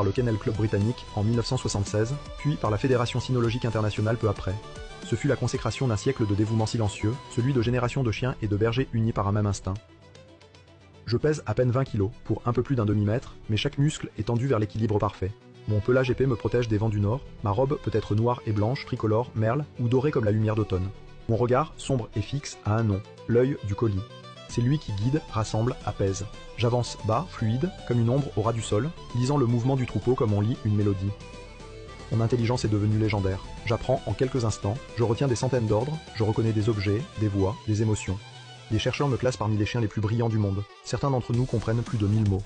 par le Kennel Club britannique en 1976, puis par la Fédération cynologique internationale peu après. Ce fut la consécration d'un siècle de dévouement silencieux, celui de générations de chiens et de bergers unis par un même instinct. Je pèse à peine 20 kg, pour un peu plus d'un demi-mètre, mais chaque muscle est tendu vers l'équilibre parfait. Mon pelage épais me protège des vents du nord, ma robe peut être noire et blanche, tricolore, merle, ou dorée comme la lumière d'automne. Mon regard, sombre et fixe, a un nom, l'œil du colis. C'est lui qui guide, rassemble, apaise. J'avance bas, fluide, comme une ombre au ras du sol, lisant le mouvement du troupeau comme on lit une mélodie. Mon intelligence est devenue légendaire. J'apprends en quelques instants, je retiens des centaines d'ordres, je reconnais des objets, des voix, des émotions. Les chercheurs me classent parmi les chiens les plus brillants du monde. Certains d'entre nous comprennent plus de 1000 mots.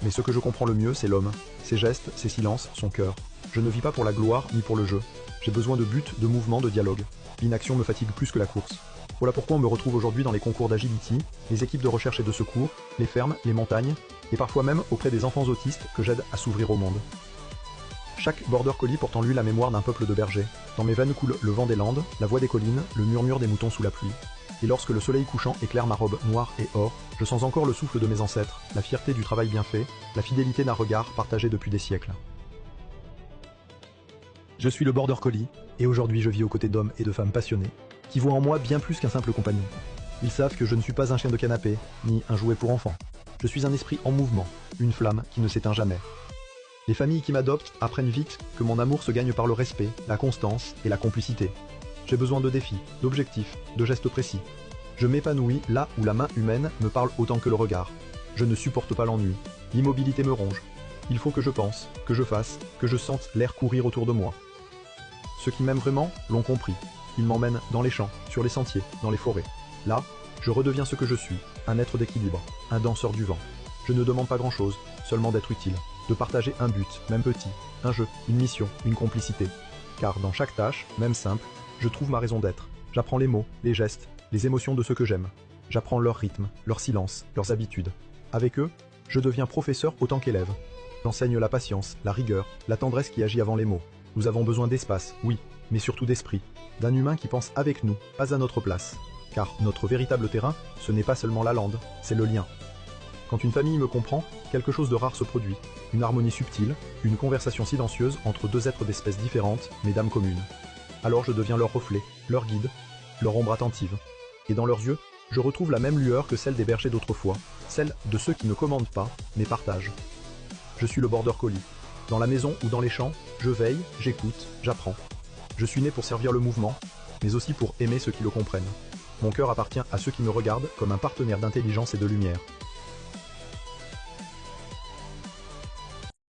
Mais ce que je comprends le mieux, c'est l'homme. Ses gestes, ses silences, son cœur. Je ne vis pas pour la gloire ni pour le jeu. J'ai besoin de buts, de mouvements, de dialogue. L'inaction me fatigue plus que la course. Voilà pourquoi on me retrouve aujourd'hui dans les concours d'agility, les équipes de recherche et de secours, les fermes, les montagnes, et parfois même auprès des enfants autistes que j'aide à s'ouvrir au monde. Chaque border collie porte en lui la mémoire d'un peuple de bergers. Dans mes veines coule le vent des landes, la voix des collines, le murmure des moutons sous la pluie. Et lorsque le soleil couchant éclaire ma robe noire et or, je sens encore le souffle de mes ancêtres, la fierté du travail bien fait, la fidélité d'un regard partagé depuis des siècles. Je suis le border collie, et aujourd'hui je vis aux côtés d'hommes et de femmes passionnés, qui voient en moi bien plus qu'un simple compagnon. Ils savent que je ne suis pas un chien de canapé, ni un jouet pour enfants. Je suis un esprit en mouvement, une flamme qui ne s'éteint jamais. Les familles qui m'adoptent apprennent vite que mon amour se gagne par le respect, la constance et la complicité. J'ai besoin de défis, d'objectifs, de gestes précis. Je m'épanouis là où la main humaine me parle autant que le regard. Je ne supporte pas l'ennui. L'immobilité me ronge. Il faut que je pense, que je fasse, que je sente l'air courir autour de moi. Ceux qui m'aiment vraiment l'ont compris. Ils m'emmènent dans les champs, sur les sentiers, dans les forêts. Là, je redeviens ce que je suis, un être d'équilibre, un danseur du vent. Je ne demande pas grand-chose, seulement d'être utile, de partager un but, même petit, un jeu, une mission, une complicité. Car dans chaque tâche, même simple, je trouve ma raison d'être. J'apprends les mots, les gestes, les émotions de ceux que j'aime. J'apprends leur rythme, leur silence, leurs habitudes. Avec eux, je deviens professeur autant qu'élève. J'enseigne la patience, la rigueur, la tendresse qui agit avant les mots. Nous avons besoin d'espace, oui, mais surtout d'esprit. D'un humain qui pense avec nous, pas à notre place. Car notre véritable terrain, ce n'est pas seulement la lande, c'est le lien. Quand une famille me comprend, quelque chose de rare se produit. Une harmonie subtile, une conversation silencieuse entre deux êtres d'espèces différentes, mais d'âmes communes. Alors je deviens leur reflet, leur guide, leur ombre attentive. Et dans leurs yeux, je retrouve la même lueur que celle des bergers d'autrefois, celle de ceux qui ne commandent pas, mais partagent. Je suis le border collie. Dans la maison ou dans les champs, je veille, j'écoute, j'apprends. Je suis né pour servir le mouvement, mais aussi pour aimer ceux qui le comprennent. Mon cœur appartient à ceux qui me regardent comme un partenaire d'intelligence et de lumière.